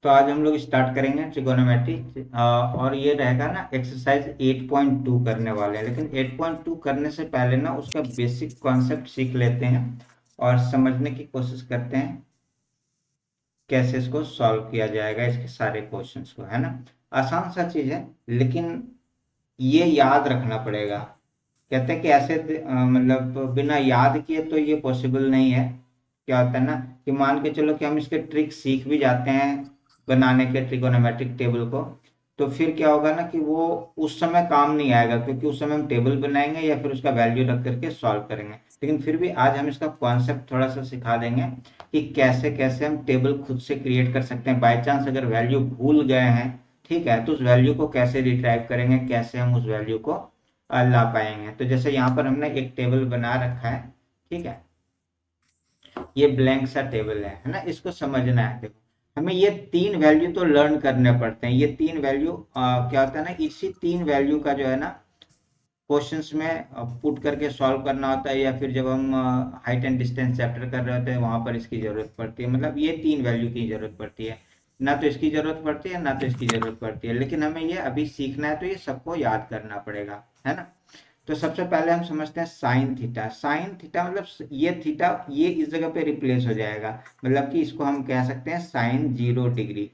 तो आज हम लोग स्टार्ट करेंगे ट्रिगोनोमेट्री और ये रहेगा ना एक्सरसाइज 8.2 करने वाले हैं। लेकिन 8.2 करने से पहले ना उसका बेसिक कॉन्सेप्ट सीख लेते हैं और समझने की कोशिश करते हैं कैसे इसको सॉल्व किया जाएगा, इसके सारे क्वेश्चंस को, है ना। आसान सा चीज है लेकिन ये याद रखना पड़ेगा। कहते हैं कि ऐसे मतलब बिना याद किए तो ये पॉसिबल नहीं है। क्या होता है ना कि मान के चलो कि हम इसके ट्रिक सीख भी जाते हैं बनाने के ट्रिगोनोमेट्रिक टेबल को, तो फिर क्या होगा ना कि वो उस समय काम नहीं आएगा, क्योंकि उस समय हम टेबल बनाएंगे या फिर उसका वैल्यू रख करके सॉल्व करेंगे। लेकिन फिर भी आज हम इसका कॉन्सेप्ट थोड़ा सा सिखा देंगे कि कैसे कैसे हम टेबल खुद से क्रिएट कर सकते हैं। बाई चांस अगर वैल्यू भूल गए हैं, ठीक है, तो उस वैल्यू को कैसे रिट्राइव करेंगे, कैसे हम उस वैल्यू को ला पाएंगे। तो जैसे यहाँ पर हमने एक टेबल बना रखा है, ठीक है, ये ब्लैंक सा टेबल है ना। इसको समझना है। देखो हमें ये तीन वैल्यू तो लर्न करने पड़ते हैं। ये तीन वैल्यू क्या होता है ना, इसी तीन वैल्यू का जो है ना क्वेश्चंस में पुट करके सॉल्व करना होता है, या फिर जब हम हाइट एंड डिस्टेंस चैप्टर कर रहे होते हैं वहां पर इसकी जरूरत पड़ती है। मतलब ये तीन वैल्यू की जरूरत पड़ती है, ना तो इसकी जरूरत पड़ती है ना तो इसकी जरूरत पड़ती है। लेकिन हमें ये अभी सीखना है तो ये सबको याद करना पड़ेगा, है ना। तो सबसे पहले हम समझते हैं साइन थीटा। साइन थीटा मतलब ये थीटा ये इस जगह पे रिप्लेस हो जाएगा। मतलब कि इसको हम कह सकते हैं साइन 0 डिग्री।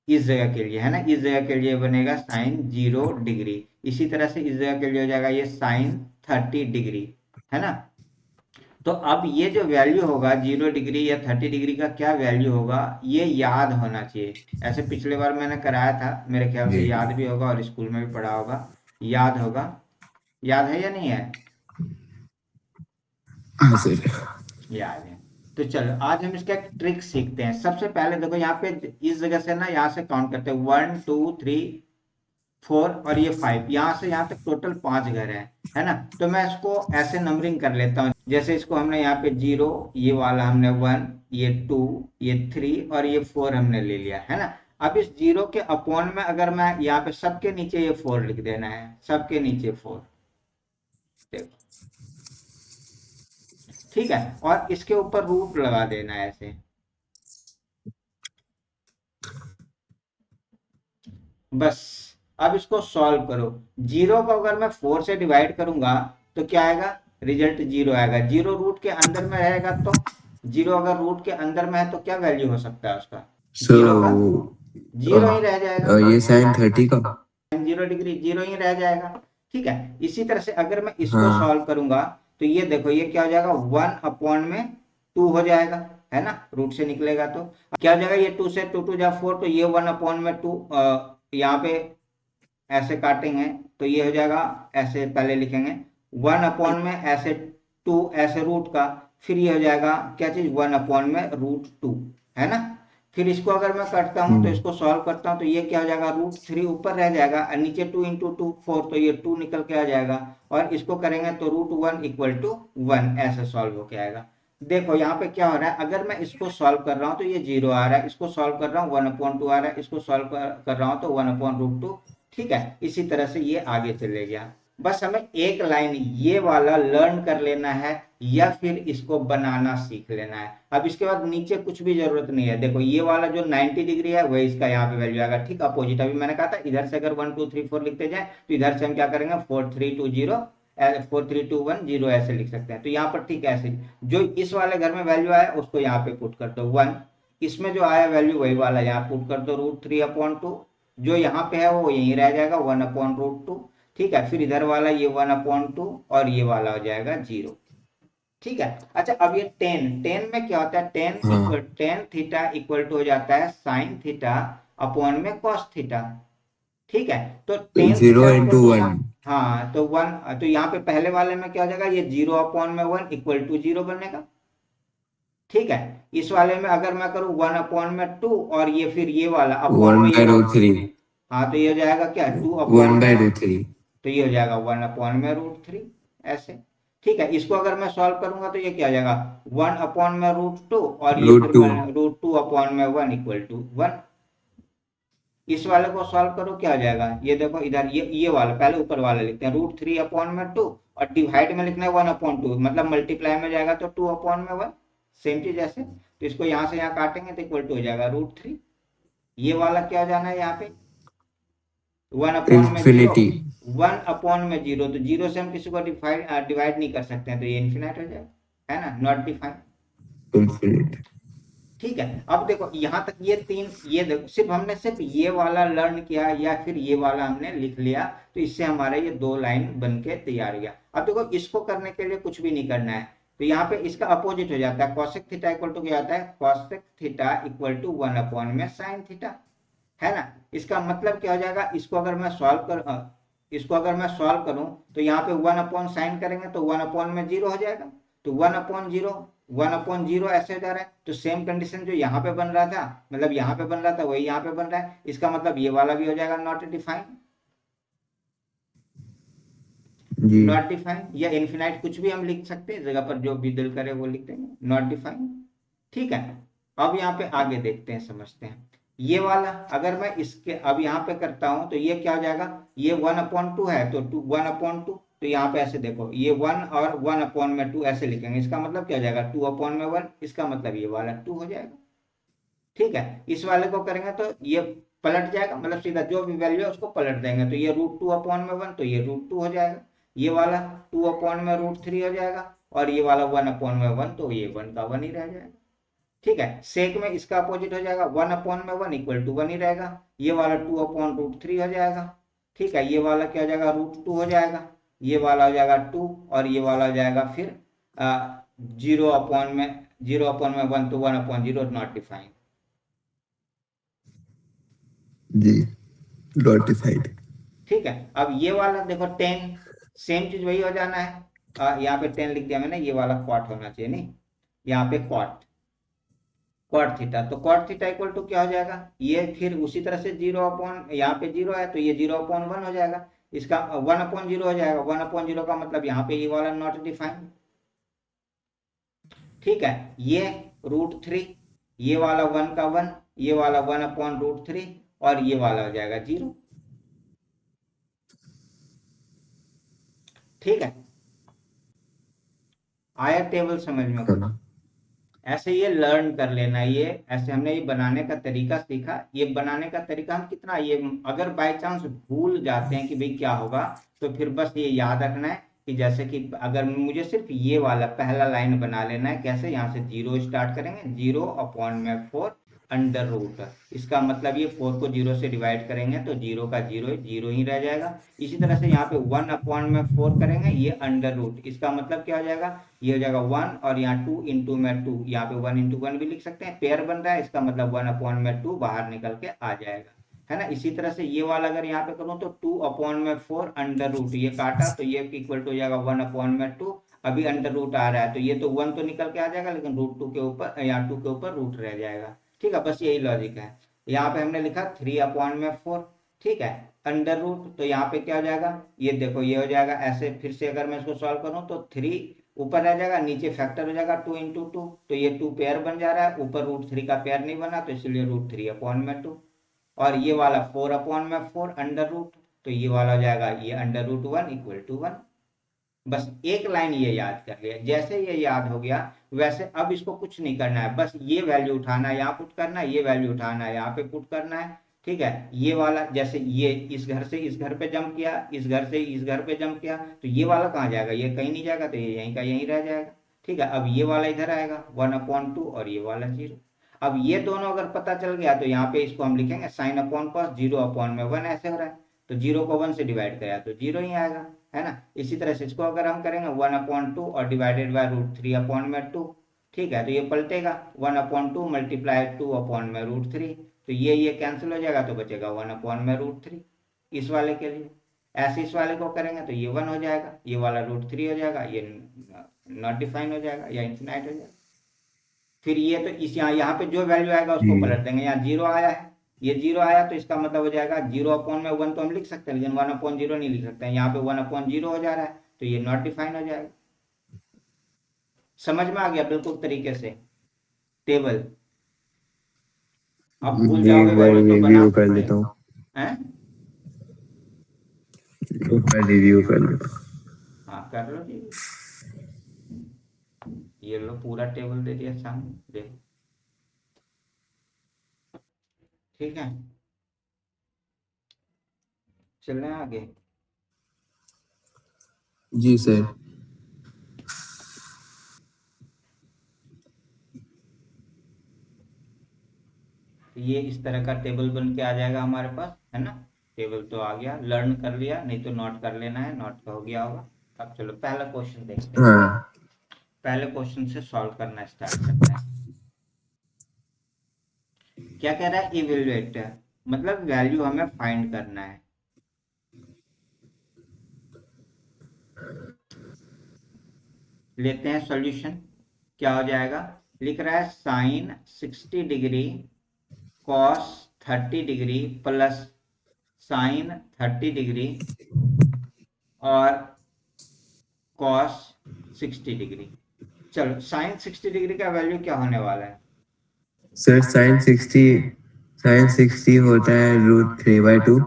इस जगह के लिए, है ना, इस जगह के लिए बनेगा साइन 0 डिग्री। इसी तरह से इस जगह के लिए हो जाएगा ये साइन 30 डिग्री, है ना। तो अब ये जो वैल्यू होगा 0 डिग्री या 30 डिग्री का, क्या वैल्यू होगा ये याद होना चाहिए। ऐसे पिछले बार मैंने कराया था, मेरे ख्याल से जी याद भी होगा और स्कूल में भी पढ़ा होगा, याद होगा। याद है या नहीं है? हाँ सर। याद है। तो चलो आज हम इसका एक ट्रिक सीखते हैं। सबसे पहले देखो यहाँ पे इस जगह से ना, यहाँ से काउंट करते हैं 1 2 3 4 और ये 5, यहाँ से यहाँ तक टोटल 5 घर है ना। तो मैं इसको ऐसे नंबरिंग कर लेता हूँ। जैसे इसको हमने यहाँ पे 0, ये वाला हमने 1, ये 2, ये 3 और ये 4 हमने ले लिया, है ना। अब इस 0 के अपॉन में अगर मैं यहाँ पे सबके नीचे ये 4 लिख देना है, सबके नीचे 4, देखो, ठीक है। और इसके ऊपर रूट लगा देना है ऐसे, बस। अब इसको सॉल्व करो। 0 को अगर मैं 4 से डिवाइड करूंगा तो क्या आएगा, रिजल्ट 0 आएगा। 0 रूट के अंदर में रहेगा तो 0 अगर रूट के अंदर में है तो क्या वैल्यू हो सकता है उसका, सो 0 का 0 ही रह जाएगा। ये साइन 30 का। 0 डिग्री 0 ही रह जाएगा, ठीक है। इसी तरह से अगर मैं इसको हाँ सॉल्व करूंगा तो ये देखो ये क्या हो जाएगा, 1/2 हो जाएगा, है ना, रूट से निकलेगा तो क्या हो जाएगा, ये 2 से 2 2 जा 4, तो ये 1/2 यहाँ पे ऐसे काटेंगे तो ये हो जाएगा, ऐसे पहले लिखेंगे 1/में ऐसे 2 ऐसे रूट का, फिर ये हो जाएगा क्या चीज, 1/√2, है ना। फिर इसको अगर मैं करता हूं तो इसको सॉल्व करता हूं तो ये क्या हो जाएगा, √3 ऊपर रह जाएगा और नीचे 2 इंटू 2 4, तो ये 2 निकल के आ जाएगा। और इसको करेंगे तो √1 = 1 ऐसे सॉल्व होके आएगा। देखो यहाँ पे क्या हो रहा है, अगर मैं इसको सॉल्व कर रहा हूँ तो ये 0 आ रहा है, इसको सॉल्व कर रहा हूँ 1/2 आ रहा है, इसको सॉल्व कर रहा हूँ तो 1/√2, ठीक है। इसी तरह से ये आगे चले गया। बस हमें एक लाइन ये वाला लर्न कर लेना है या फिर इसको बनाना सीख लेना है। अब इसके बाद नीचे कुछ भी जरूरत नहीं है। देखो ये वाला जो 90 डिग्री है वही इसका यहाँ पे वैल्यू आएगा, ठीक अपोजिट। अभी मैंने कहा था इधर से अगर 1 2 3 4 लिखते जाए तो इधर से हम क्या करेंगे, 4 3 2 0 4 3 2 1 0 ऐसे लिख सकते हैं। तो यहाँ पर ठीक ऐसे जो इस वाले घर में वैल्यू आया उसको यहाँ पे पुट कर दो 1, इसमें जो आया वैल्यू वही वाला यहाँ पुट कर दो √3/2, जो यहाँ पे है वो यहीं रह जाएगा 1/√2, ठीक है। फिर इधर वाला ये 1/2 और ये वाला हो जाएगा 0, ठीक है। अच्छा अब ये टेन में क्या होता है, हाँ। टेन थीटा इक्वल टू हो जाता है साइन थीटा अपॉन में कॉस थीटा, ठीक है। तो tan 0 theta into equal to 1। हाँ तो 1, तो यहाँ पे पहले वाले में क्या हो जाएगा, ये 0/1 = 0 बनेगा, ठीक है। इस वाले में अगर मैं करूँ 1/2 और ये फिर ये वाला अपॉन वन में ये बाय रूट वाला, थ्री हाँ तो ये हो जाएगा क्या, 2 वन अपॉन बाय में, रूट थ्री तो ये हो जाएगा 1/√3 ऐसे, ठीक है। इसको अगर मैं सॉल्व करूंगा तो ये क्या हो जाएगा, 1/√2 और ये फिर √2। √2/1 = 1। इस वाले को सॉल्व करो क्या हो जाएगा, ये देखो इधर ये वाला पहले ऊपर वाला लिखते हैं, √3/2 और डिवाइड में लिखना है 1/2, मतलब मल्टीप्लाई में जाएगा तो 2/1, सेम चीज ऐसे। तो इसको यहाँ से यहाँ काटेंगे तो इक्वल टू हो जाएगा √3, ये वाला क्या हो जाना है यहाँ पे, 1/0, इंफिनिटी। 1/0, तो जीरो से हम किसी को डिवाइड नहीं कर सकते हैं, तो ये इन्फिनाइट हो जाएगा, है ना, नॉट डिफाइंड। इंफिनिटी। ठीक है, अब देखो यहाँ तक ये तीन, ये देखो सिर्फ हमने सिर्फ ये वाला लर्न किया या फिर ये वाला हमने लिख लिया, तो इससे हमारा ये दो लाइन बन के तैयार हो गया। अब देखो इसको करने के लिए कुछ भी नहीं करना है, तो यहाँ पे इसका अपोजिट हो जाता है, cosec थीटा इक्वल टू क्या आता है, cosec थीटा इक्वल टू 1 में sin थीटा, है ना। इसका मतलब क्या हो जाएगा, इसको अगर मैं सॉल्व करूं, तो यहाँ पे 1/sin करेंगे तो 1/0 हो जाएगा, तो 1/0 ऐसे हो जा रहा है, तो सेम कंडीशन जो यहाँ पे बन रहा था, मतलब यहाँ पे बन रहा था वही यहाँ पे बन रहा है, इसका मतलब ये वाला भी हो जाएगा नॉट डिफाइंड। जी। नॉट डिफाइंड या इन्फिनाइट कुछ भी हम लिख सकते हैं, जगह पर जो भी दिल करे वो लिख देंगे, नॉट डिफाइंड। ठीक है, अब यहाँ पे आगे देखते हैं, समझते हैं। ये वाला अगर मैं इसके अब यहाँ पे करता हूं, तो ये क्या हो जाएगा, ये 1/2 है, तो 1/2, तो यहाँ पे ऐसे देखो, ये 1 और 1/2 ऐसे लिखेंगे, इसका मतलब क्या हो जाएगा, 2/1, इसका मतलब ये वाला 2 हो जाएगा। ठीक है, इस वाले को करेंगे तो ये पलट जाएगा, मतलब सीधा जो भी वैल्यू है उसको पलट देंगे, तो ये √2/1, तो ये √2 हो जाएगा, ये वाला 2/√3 हो जाएगा, और ये वाला 1/1, तो ये 1 का 1 ही रह जाएगा। ठीक है, सेक में इसका अपोजिट हो जाएगा, 1/1 इक्वल टू 1 ही रहेगा, ये वाला 2/√3 हो जाएगा। ठीक है, ये वाला क्या हो जाएगा, √2 हो जाएगा, ये वाला हो जाएगा 2, और ये वाला हो जाएगा फिर 0/1, तो 1/0 नॉट डिफाइंड। जी। नोटिफाइड। ठीक है, अब ये वाला देखो 10, सेम चीज वही हो जाना है, यहाँ पे 10 लिख दिया मैंने, ये वाला क्वाट होना चाहिए, नहीं, यहाँ पे क्वाट, कॉट थीटा, तो कॉट थीटा इक्वल टू क्या हो जाएगा, ये फिर उसी तरह से 0 यहाँ पे 0 है, तो ये 0/1 हो जाएगा, इसका 1/0 हो जाएगा, 1/0 का मतलब यहाँ पे ये वाला नॉट डिफाइंड। ठीक है, ये √3, ये वाला 1 का 1, ये वाला 1/√3, और ये वाला हो जाएगा 0। ठीक है, आया टेबल समझ में कुछ, हाँ। ऐसे ये लर्न कर लेना, ये ऐसे हमने ये बनाने का तरीका सीखा, ये बनाने का तरीका हम कितना, ये अगर बाय चांस भूल जाते हैं कि भाई क्या होगा, तो फिर बस ये याद रखना है कि जैसे कि अगर मुझे सिर्फ ये वाला पहला लाइन बना लेना है, कैसे, यहाँ से 0 स्टार्ट करेंगे, 0/4 अंडर रूट, इसका मतलब ये 4 को 0 से डिवाइड करेंगे तो 0 का 0 0 ही रह जाएगा। इसी तरह से यहाँ पे 1/4 करेंगे, ये अंडर रूट, इसका मतलब क्या हो जाएगा, ये हो जाएगा 1, और यहाँ 2 में 2, यहाँ पे 1 × 1 भी लिख सकते हैं, पेयर बन रहा है, इसका मतलब 1/2 बाहर निकल के आ जाएगा, है ना। इसी तरह से ये वाला अगर यहाँ पे करूँ तो 2/4 अंडर रूट, ये काटा तो ये इक्वल टू हो जाएगा 1/2, अभी अंडर रूट आ रहा है, तो ये तो 1 तो निकल के आ जाएगा, लेकिन √2 के ऊपर, यहाँ 2 के ऊपर रूट रह जाएगा। ठीक है, बस यही लॉजिक है। यहाँ पे हमने लिखा 3/4। ठीक है, अंडर रूट, तो यहाँ पे क्या हो जाएगा, ये देखो ये हो जाएगा ऐसे, फिर से अगर मैं इसको सॉल्व करूँ तो 3 ऊपर रह जाएगा, नीचे फैक्टर हो जाएगा 2 × 2, तो ये 2 पेयर बन जा रहा है, ऊपर √3 का पेयर नहीं बना, तो इसलिए √3/2, और ये वाला 4/4 अंडर रूट, तो ये वाला हो जाएगा ये अंडर √1 इक्वल टू 1। बस एक लाइन ये याद कर लिया, जैसे ये याद हो गया, वैसे अब इसको कुछ नहीं करना है, बस ये वैल्यू उठाना है, यहाँ पुट करना है, ये वैल्यू उठाना है, यहाँ पे पुट करना है। ठीक है, ये वाला जैसे ये इस घर से इस घर पे जंप किया, इस घर से इस घर पे जंप किया, तो ये वाला कहाँ जाएगा, ये कहीं नहीं जाएगा, तो ये यहीं का यहीं रह जाएगा। ठीक है, अब ये वाला इधर आएगा 1/2, और ये वाला 0। अब ये दोनों अगर पता चल गया, तो यहाँ पे इसको हम लिखेंगे sin/cos, 0/1 ऐसे हो रहा है, तो 0 को 1 से डिवाइड किया तो 0 ही आएगा, है ना। इसी तरह से इसको अगर हम करेंगे 1/2 और डिवाइडेड बाय √3/2, ठीक है, तो ये पलटेगा 1/2 मल्टीप्लाई 2/√3, तो ये कैंसिल हो जाएगा, तो बचेगा 1/√3 इस वाले के लिए। ऐसे इस वाले को करेंगे तो ये 1 हो जाएगा, ये वाला √3 हो जाएगा, ये नॉट डिफाइन हो जाएगा या इंफिनाइट हो जाएगा। फिर ये तो इस यहाँ पे जो वैल्यू आएगा उसको जी। पलट देंगे, यहाँ 0 आया है, ये 0 आया, तो इसका मतलब हो जाएगा 0/1 तो हम लिख सकते हैं, लेकिन 1/0 नहीं लिख सकते हैं, यहाँ पे 1/0 हो जा रहा है, तो ये नॉट डिफाइन हो जाएगा। समझ में आ गया बिल्कुल तरीके से टेबल, अब भूल जी, जाओगे एक बार वैल्यू तो रिव्यू बनाना कर लेता हूँ। पड़ेगा, हैं। एक बार रिव्यू कर लेता हूँ। हाँ कर लो जी, ये लो पूरा टेबल दे दिया सामने, देखो। ठीक है, चलें आगे। जी सर। तो ये इस तरह का टेबल बन के आ जाएगा हमारे पास, है ना। टेबल तो आ गया, लर्न कर लिया, नहीं तो नोट कर लेना है, नोट का हो गया होगा। अब चलो पहला क्वेश्चन देखते हैं। हाँ पहले क्वेश्चन से सॉल्व करना स्टार्ट करते हैं। क्या कह रहा है, इवेल्युएट, मतलब वैल्यू हमें फाइंड करना है। लेते हैं सॉल्यूशन। क्या हो जाएगा, लिख रहा है sine 60 degree cos 30 degree plus sine 30 degree और कॉस 60 डिग्री। चलो साइन 60 डिग्री का वैल्यू क्या होने वाला है। सर, साइन 60 होता है √3/2।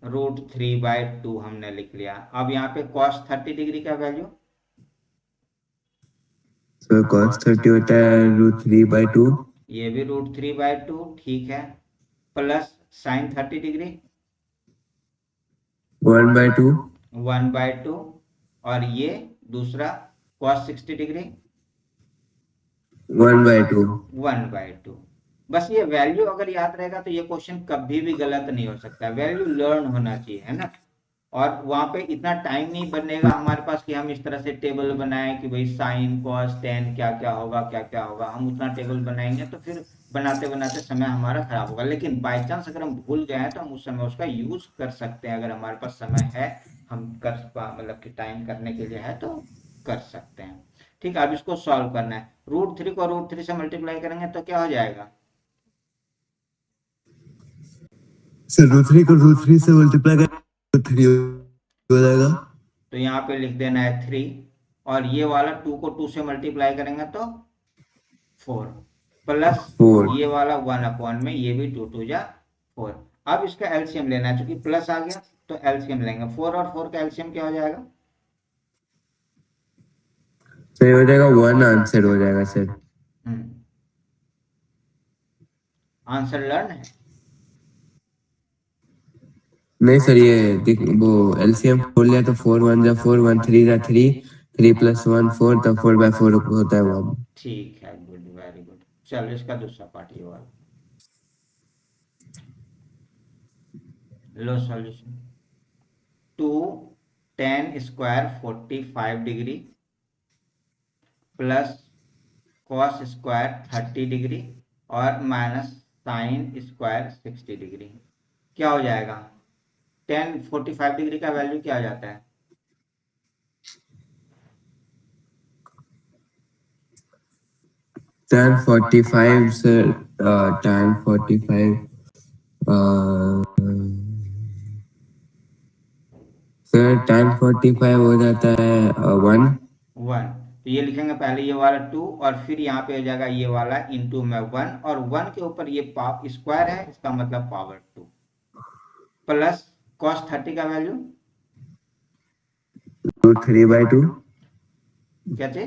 √3/2 हमने लिख लिया। अब यहाँ पे कॉस 30 डिग्री का वैल्यू, सर cos 30 होता है √3/2। ये भी √3/2, ठीक है। Plus sine 30 degree 1/2। 1/2, और ये दूसरा कॉस 60 डिग्री 1/2। 1/2। बस ये वैल्यू अगर याद रहेगा तो ये क्वेश्चन कभी भी गलत नहीं हो सकता, वैल्यू लर्न होना चाहिए, है ना। और वहां पे इतना टाइम नहीं बनेगा हमारे पास कि हम इस तरह से टेबल बनाएं कि भाई साइन कॉस टेन क्या क्या होगा, क्या क्या होगा। हम उतना टेबल बनाएंगे तो फिर बनाते बनाते समय हमारा खराब होगा। लेकिन बाई चांस अगर हम भूल गए हैं तो हम उस समय उसका यूज कर सकते हैं, अगर हमारे पास समय है, हम कर मतलब कि टाइम करने के लिए है तो कर सकते हैं। ठीक है, अब इसको सॉल्व करना है। √3 को √3 से मल्टीप्लाई करेंगे तो क्या हो जाएगा। सर √3 को √3 से मल्टीप्लाई कर 3 हो जाएगा। तो यहाँ पे लिख देना है 3, और ये वाला 2 को 2 से मल्टीप्लाई करेंगे तो 4, प्लस 4। ये वाला 1 में, ये भी 2 2 जा 4। अब इसका एलसीएम लेना है, चूंकि प्लस आ गया तो एलसीएम लेंगे। 4 और 4 का एलसीएम क्या हो जाएगा। सर हो जाएगा 1 आंसर हो जाएगा सर। आंसर लर्न है। नहीं सर, ये देख वो एलसीएम खोल लिया तो 4 1 जा 4, 1 3 जा 3, 3 + 1 4, तब 4/4 होता है 1। ठीक है, गुड, वेरी गुड। चलो इसका दूसरा पार्ट ये वाला लो solution. 2 tan square 45 degree plus cos square 30 degree और माइनस साइन स्क्वायर 60 डिग्री क्या हो जाएगा। tan 45 डिग्री का वैल्यू क्या आ जाता है। tan 45 sir, tan 45 sir tan 45 हो जाता है 1। 1, तो ये लिखेंगे पहले ये वाला 2, और फिर यहाँ पे हो जाएगा ये वाला इंटू में 1, और 1 के ऊपर ये स्क्वायर है, इसका मतलब पावर 2, प्लस कॉस 30 का वैल्यू √3/2। क्या थे,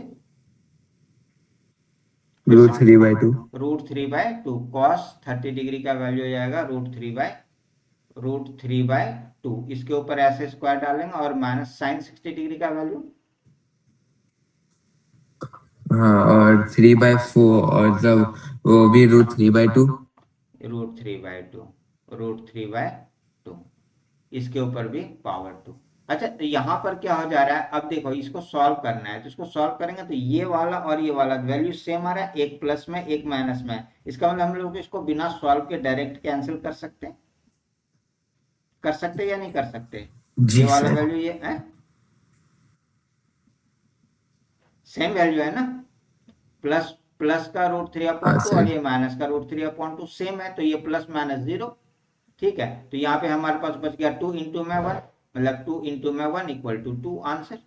√3/2। √3/2। कॉस 30 डिग्री का वैल्यू हो जाएगा √3/2। इसके ऊपर ऐसे स्क्वायर डालेंगे, और माइनस साइन 60 डिग्री का वैल्यू हाँ, और 3/4, और जब वो भी √3/2। √3/2, √3/2, इसके ऊपर भी पावर 2। अच्छा, तो यहाँ पर क्या हो जा रहा है, अब देखो इसको सॉल्व करना है, तो इसको सॉल्व करेंगे तो ये वाला और ये वाला वैल्यू सेम आ रहा है, एक प्लस में एक माइनस में। इसका मतलब हम लोग इसको बिना सॉल्व के डायरेक्ट कैंसिल कर सकते हैं, कर सकते या नहीं कर सकते। ये जी वाला सर। वैल्यू ये है, सेम वैल्यू है ना। प्लस प्लस का हाँ √3/2 और सर। ये माइनस का √3/2 सेम है, तो ये प्लस माइनस 0। ठीक है, तो यहाँ पे हमारे पास बच गया 2 इंटू में 1, मतलब 2 इंटू में 1 इक्वल टू 2 आंसर।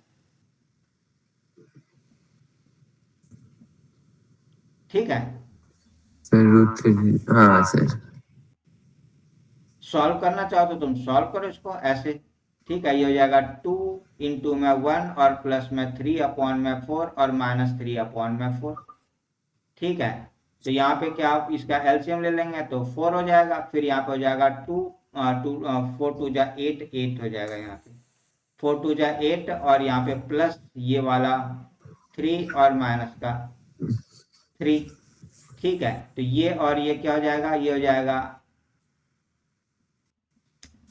ठीक है, सर √3, हाँ सर। सॉल्व करना चाहो तो तुम सॉल्व करो इसको ऐसे। ठीक है, ये हो जाएगा 2 इंटू में 1 और प्लस में 3/4 और माइनस 3/4। ठीक है, तो यहाँ पे क्या आप इसका एलसीएम ले लेंगे तो 4 हो जाएगा, फिर यहाँ पे हो जाएगा 4 टू जा 8, 8 हो जाएगा यहाँ पे, 4 टू जा 8, और यहाँ पे प्लस ये वाला 3 और माइनस का 3। ठीक है, तो ये और ये क्या हो जाएगा, ये हो जाएगा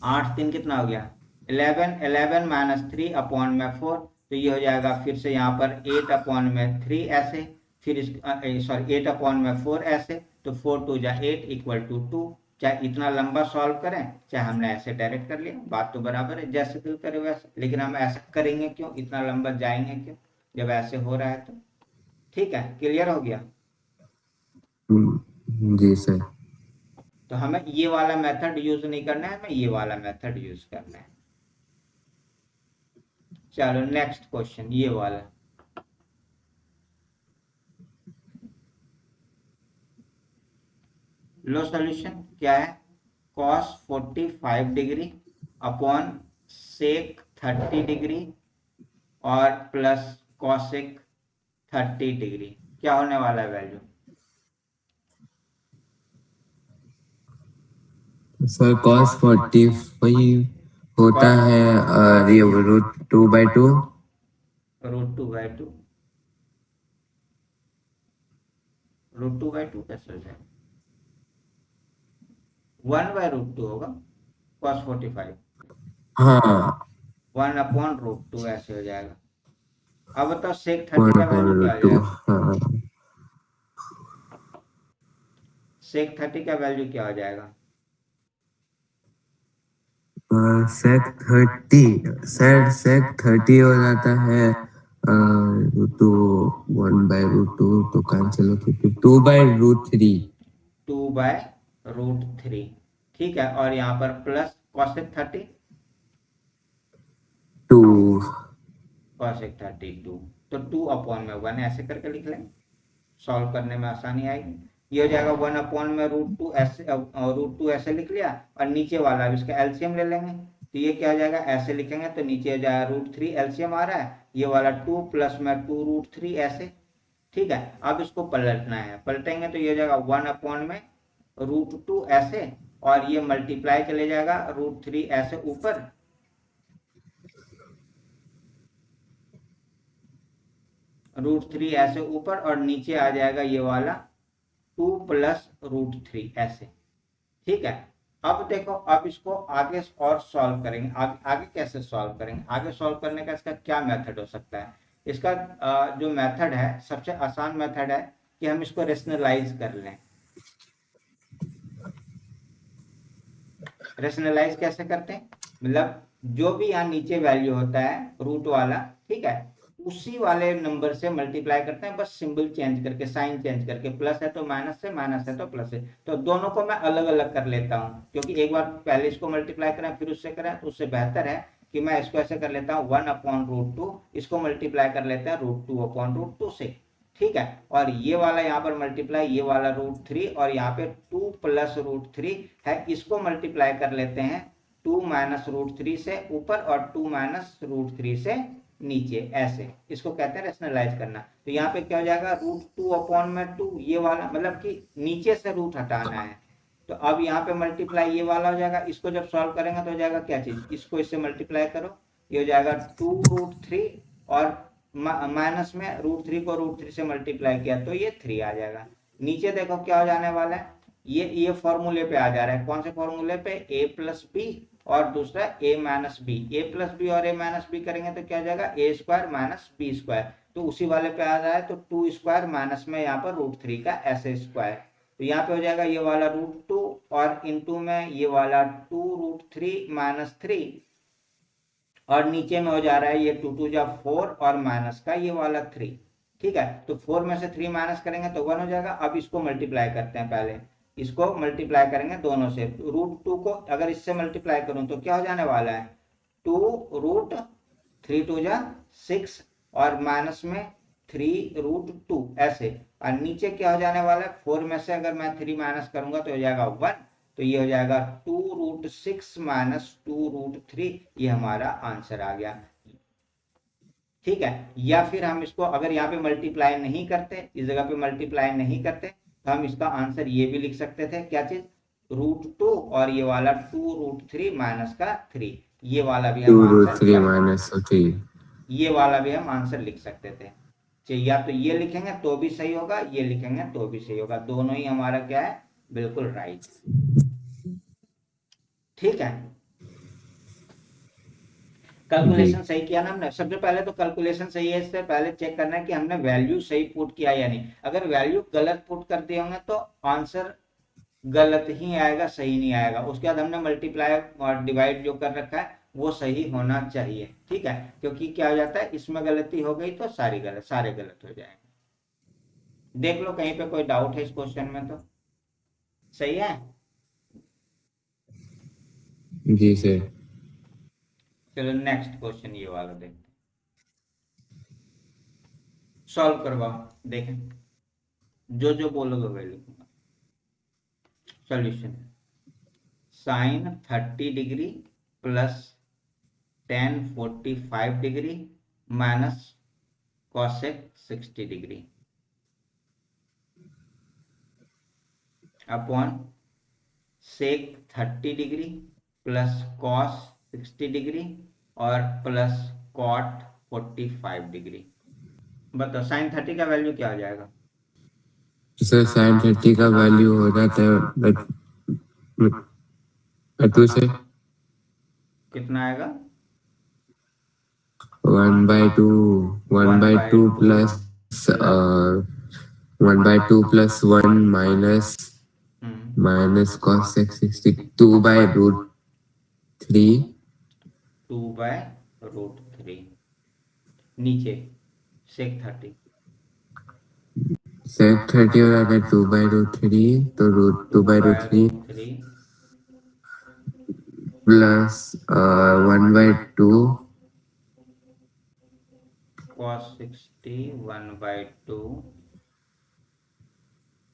8 3 कितना हो गया 11, 11 माइनस 3 अपॉन में 4, तो ये हो जाएगा फिर से यहाँ पर 8 अपॉन में 3 ऐसे, फिर इस सॉरी 8 अपॉन में 4 ऐसे, तो 4 टू जा 8 इक्वल टू 2। चाहे इतना लंबा सॉल्व करें, चाहे हमने ऐसे डायरेक्ट कर लिया, बात तो बराबर है, जैसे दिल करे वैसे, लेकिन हम ऐसा करेंगे क्यों, इतना लंबा जाएंगे क्यों जब ऐसे हो रहा है तो। ठीक है, क्लियर हो गया। जी सर। तो हमें ये वाला मेथड यूज नहीं करना है, हमें ये वाला मेथड यूज करना है। चलो नेक्स्ट क्वेश्चन, ये वाला। लो सॉल्यूशन क्या है, cos 45 degree upon sec 30 degree और प्लस cosec 30 डिग्री, क्या होने वाला है वैल्यू। सर cos 45 होता cos है ये √2/2। √2/2, √2/2 कैसे हो जाएगा, 1/√2 होगा cos 45, हाँ 1/√2 ऐसे हो जाएगा। अब बताओ sec 30 का वैल्यू क्या हो 1/√2। जाएगा, हाँ sec 30 का वैल्यू क्या हो जाएगा। sec 30 हो जाता है √2, 1/√2 तो कैंसिल होती है, 2/√3। 2/√3, ठीक है, और यहाँ पर प्लस cosec 30, 2। cosec 32, तो 2 अपॉन में 1 ऐसे करके लिख लेंगे, सॉल्व करने में आसानी आएगी। ये हो जाएगा 1 अपॉन में √2 ऐसे, √2 ऐसे लिख लिया, और नीचे वाला अब इसका एलसीएम ले लेंगे, तो ये क्या हो जाएगा, ऐसे लिखेंगे तो नीचे हो जाएगा √3, एलसीएम आ रहा है, ये वाला 2 प्लस में 2√3 ऐसे। ठीक है, अब इसको पलटना है, पलटेंगे तो ये हो जाएगा 1 अपॉन में √2 ऐसे, और ये मल्टीप्लाई चले जाएगा √3 ऐसे ऊपर, √3 ऐसे ऊपर, और नीचे आ जाएगा ये वाला 2 प्लस √3 ऐसे। ठीक है, अब देखो, अब इसको आगे और सॉल्व करेंगे, आगे कैसे सॉल्व करेंगे, आगे सॉल्व करने का इसका क्या मेथड हो सकता है। इसका जो मेथड है, सबसे आसान मेथड है कि हम इसको रेशनलाइज कर लें। रेशनलाइज कैसे करते हैं, मतलब जो भी यहाँ नीचे वैल्यू होता है रूट वाला, ठीक है, उसी वाले नंबर से मल्टीप्लाई करते हैं, बस सिंबल चेंज करके, साइन चेंज करके, प्लस है तो माइनस से, माइनस है तो प्लस है, तो दोनों को मैं अलग अलग कर लेता हूँ, क्योंकि एक बार पहले इसको मल्टीप्लाई करें फिर उससे करें तो उससे बेहतर है कि मैं इसको ऐसे कर लेता हूँ 1/√2, इसको मल्टीप्लाई कर लेते हैं √2/√2 से। ठीक है, और ये वाला यहाँ पर मल्टीप्लाई, ये वाला √3, और यहाँ पे 2 प्लस √3 है, इसको मल्टीप्लाई कर लेते हैं 2 माइनस √3 से ऊपर और 2 माइनस √3 से नीचे, ऐसे इसको कहते हैं रेशनलाइज करना। तो यहाँ पे क्या हो जाएगा, √2/2, ये वाला मतलब कि नीचे से रूट हटाना है, तो अब यहाँ पे मल्टीप्लाई ये वाला हो जाएगा, इसको जब सॉल्व करेंगे तो हो जाएगा क्या चीज, इसको इससे मल्टीप्लाई करो, ये हो जाएगा 2√3, और माइनस में √3 को √3 से मल्टीप्लाई किया तो ये 3 आ जाएगा। नीचे देखो क्या हो जाने वाला है, ये फॉर्मूले पे आ जा रहा है, कौन से फॉर्मूले पे, a प्लस बी, और दूसरा a minus B, A plus B और a माइनस बी करेंगे तो क्या हो जाएगा, a square minus B square, तो उसी वाले पे आ रहा है, तो 2 स्क्वायर माइनस में यहाँ पर √3 का ऐसे स्क्वायर, तो यहाँ पे हो जाएगा ये वाला √2, और इनटू में ये वाला 2√3 माइनस 3, और नीचे में हो जा रहा है ये 2 2 जा 4, और माइनस का ये वाला 3। ठीक है, तो 4 में से 3 माइनस करेंगे तो 1 हो जाएगा। अब इसको मल्टीप्लाई करते हैं, पहले इसको मल्टीप्लाई करेंगे दोनों से, √2 को अगर इससे मल्टीप्लाई करूं तो क्या हो जाने वाला है, 2√3 2 जा 6, और माइनस में 3√2 ऐसे, और नीचे क्या हो जाने वाला है, 4 में से अगर मैं 3 माइनस करूंगा तो हो जाएगा 1, तो ये हो जाएगा 2√6 माइनस 2√3, ये हमारा आंसर आ गया। ठीक है, या फिर हम इसको अगर यहाँ पे मल्टीप्लाई नहीं करते, इस जगह पे मल्टीप्लाई नहीं करते, तो हम इसका आंसर ये भी लिख सकते थे, क्या चीज, √2 और ये वाला 2√3 माइनस का 3, ये वाला भी टू हम रूट आंसर थ्री कर, माइनस थ्री। ये वाला भी हम आंसर लिख सकते थे। चाहिए या तो ये लिखेंगे तो भी सही होगा, ये लिखेंगे तो भी सही होगा, दोनों ही हमारा क्या है, बिल्कुल राइट। ठीक है, जी कैलकुलेशन सही किया ना हमने। सबसे पहले तो कैलकुलेशन सही है, इससे पहले चेक करना है कि हमने वैल्यू सही पुट किया या नहीं। अगर वैल्यू गलत पुट कर दिए होंगे तो आंसर गलत ही आएगा, सही नहीं आएगा। उसके बाद हमने मल्टीप्लाई और डिवाइड जो कर रखा है वो सही होना चाहिए, ठीक है, क्योंकि क्या हो जाता है, इसमें गलती हो गई तो सारी गलत, सारे गलत हो जाएंगे। देख लो कहीं पे कोई डाउट है इस क्वेश्चन में तो। सही है, जी सर। चलो नेक्स्ट क्वेश्चन ये वाला देखते हैं, सॉल्व करवाओ देखें, जो जो बोलोगे वही लिखूंगा। Solution, sine 30 degree plus tan 45 degree minus cosec 60 degree upon sec 30 degree plus cos 60 degree और प्लस कॉट 45 डिग्री। बताओ साइन 30 का वैल्यू क्या हो जाएगा। सर साइन 30 का वैल्यू हो जाता है टू से कितना आएगा, 1/2, one one by by two two plus plus 1/2 + 1 minus minus cos 60, 2/√3 2/√3 नीचे सेक 30 सेक 30 हो जाता है 2/√3, तो root two 2/√3 by root three plus 1/2 cos 60 1/2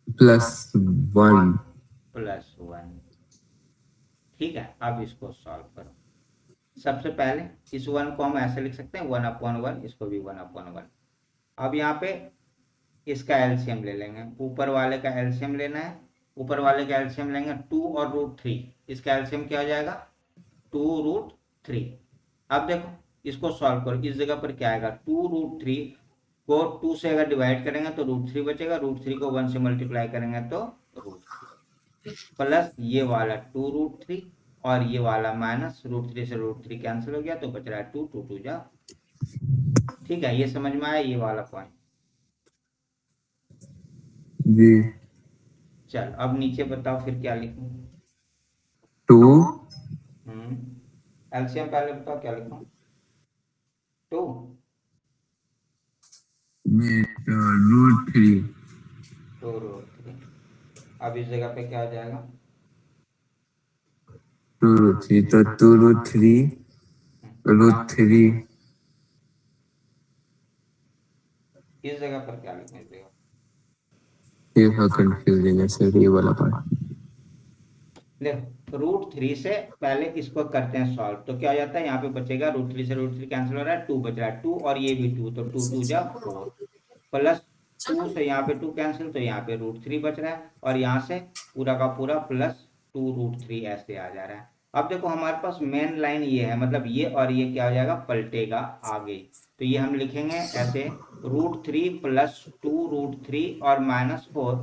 +1। +1। ठीक है, अब इसको सॉल्व करो। सबसे पहले इस 1 को हम ऐसे लिख सकते हैं 1/1, इसको भी 1/1। अब यहाँ पे इसका एलसीएम ले लेंगे, ऊपर वाले का एलसीएम लेना है। ऊपर वाले का एलसीएम लेंगे 2 और √3, इसका एलसीएम क्या हो जाएगा, 2√3। अब देखो इसको सॉल्व करो, इस जगह पर क्या आएगा, 2√3 को 2 से अगर डिवाइड करेंगे तो √3 बचेगा, √3 को 1 से मल्टीप्लाई करेंगे तो √3 प्लस ये वाला 2√3 और ये वाला माइनस √3 से √3 कैंसिल हो गया तो बच रहा है 2, 2 2 जा। ठीक है, ये समझ में आया ये वाला पॉइंट। जी चल अब नीचे बताओ फिर क्या लिखूं। 2 एलसीएम पहले बताओ क्या लिखूं, 2 में √3 2√3। अब इस जगह पे क्या हो जाएगा, 2√3, तो 2√3 √3 इस जगह पर क्या लिखूं, इस जगह ये कंफ्यूजिंग है सर ये वाला पार्ट। देखो √3 से पहले इसको करते हैं सॉल्व, तो क्या हो जाता है, यहाँ पे बचेगा √3 से √3 कैंसिल हो रहा है, 2 बच रहा है, 2 और ये भी 2, तो 2 2 जा 4 प्लस 2 से यहाँ पे 2 कैंसिल, तो यहाँ पे √3 बच रहा है और यहाँ से पूरा का पूरा +2√3 ऐसे आ जा रहा है। अब देखो हमारे पास मेन लाइन ये है, मतलब ये और ये क्या हो जाएगा, पलटेगा आगे। तो ये हम लिखेंगे ऐसे √3 + 2√3 और -4,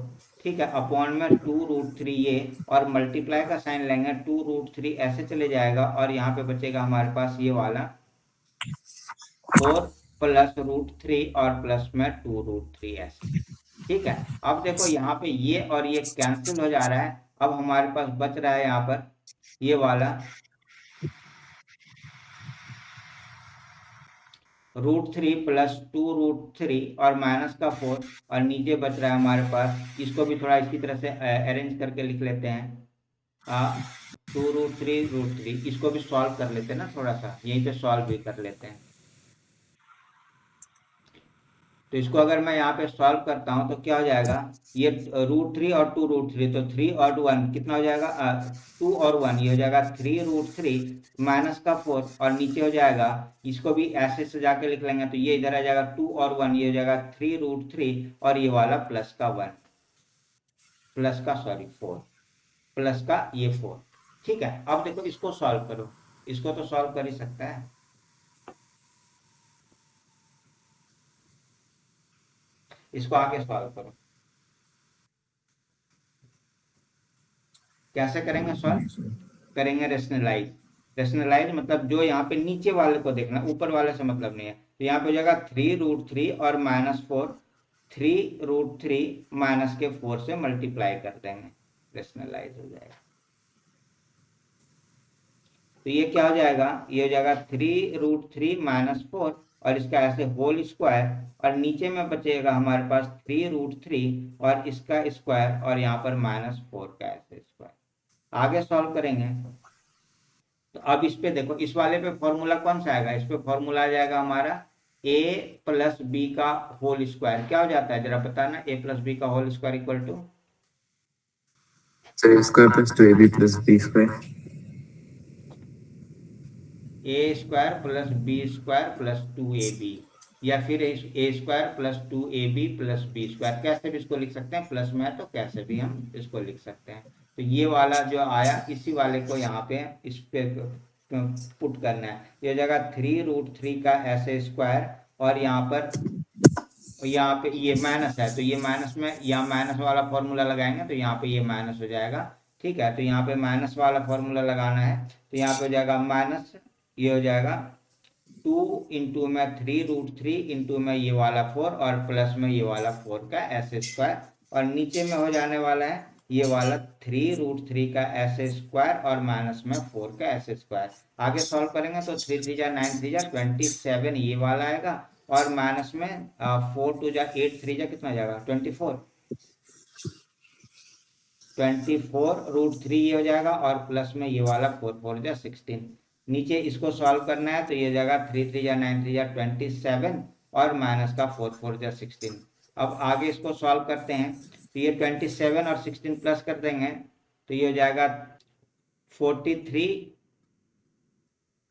ठीक है, अपॉन में 2√3 ये और मल्टीप्लाई का साइन लेंगे, 2√3 ऐसे चले जाएगा और यहाँ पे बचेगा हमारे पास ये वाला 4 + √3 और प्लस में 2√3 ऐसे। ठीक है, अब देखो यहाँ पे ये और ये कैंसिल हो जा रहा है, अब हमारे पास बच रहा है यहाँ पर ये वाला √3 + 2√3 और माइनस का 4 और नीचे बच रहा है हमारे पास, इसको भी थोड़ा इसी तरह से अरेंज करके लिख लेते हैं, 2√3 इसको भी सॉल्व कर लेते हैं ना, थोड़ा सा यहीं पे सॉल्व भी कर लेते हैं। तो इसको अगर मैं यहाँ पे सॉल्व करता हूँ तो क्या हो जाएगा, ये √3 और 2√3, तो 3 और 1 कितना हो जाएगा, 2 और 1 ये हो जाएगा 3√3 माइनस का 4 और नीचे हो जाएगा, इसको भी ऐसे सजा के लिख लेंगे, तो ये इधर आ जाएगा 2 और 1 ये हो जाएगा 3√3 और ये वाला प्लस का 1। प्लस का सॉरी 4 प्लस का ये 4। ठीक है, अब देखो इसको सॉल्व करो, इसको तो सॉल्व कर ही सकता है। इसको आगे सॉल्व करो, कैसे करेंगे सॉल्व? करेंगे रेशनलाइज। रेशनलाइज मतलब जो यहाँ पे नीचे वाले को देखना, ऊपर वाले से मतलब नहीं है। तो यहाँ पे हो जाएगा 3√3 और -4, 3√3 माइनस के 4 से मल्टीप्लाई कर देंगे, रेशनलाइज हो जाएगा। तो ये क्या हो जाएगा, ये हो जाएगा 3√3 -4 और इसका ऐसे होल स्क्वायर, और नीचे में बचेगा हमारे पास 3√3 और इसका स्क्वायर और यहाँ पर -4 का ऐसे स्क्वायर। आगे सॉल्व करेंगे तो अब इस पे देखो, इस वाले पे फॉर्मूला कौन सा आएगा, इस पे फॉर्मूला आ जाएगा हमारा a प्लस बी का होल स्क्वायर। क्या हो जाता है जरा बताना, a प्लस बी का whole square equal to sir square plus 2ab plus B square. A square plus B square plus 2ab, या फिर A square plus 2ab plus B square. कैसे भी इसको लिख सकते हैं, प्लस में है तो कैसे भी हम इसको लिख सकते हैं। तो ये वाला जो आया इसी वाले को यहाँ पे इस पे पुट करना है। ये जगह 3√3 का ऐसे स्क्वायर, और यहाँ पे ये माइनस है तो ये माइनस में, यहाँ माइनस वाला फॉर्मूला लगाएंगे तो यहाँ पे ये माइनस हो जाएगा। ठीक है, तो यहाँ पे माइनस वाला फॉर्मूला लगाना है, तो यहाँ पे हो जाएगा माइनस, ये हो जाएगा 2 इंटू में 3√3 इंटू में ये वाला 4 और प्लस में ये वाला 4 का ऐसे स्क्वायर, और नीचे में हो जाने वाला है ये वाला 3√3 का ऐसे स्क्वायर और माइनस में 4 का ऐसे स्क्वायर। आगे सॉल्व करेंगे तो 3 3 जा 9 3 जा 27 ये वाला आएगा, और माइनस में 4 2 जा 8 3 जा कितना जाएगा 24, 24√3 ये हो जाएगा, और प्लस में ये वाला 4 4 जा 16। नीचे इसको सॉल्व करना है तो ये जगह 3 3 जा 9 3 जा 27 और माइनस का 4 4 जा 16। अब आगे इसको सॉल्व करते हैं तो ये 27 और 16 प्लस कर देंगे तो ये हो जाएगा 43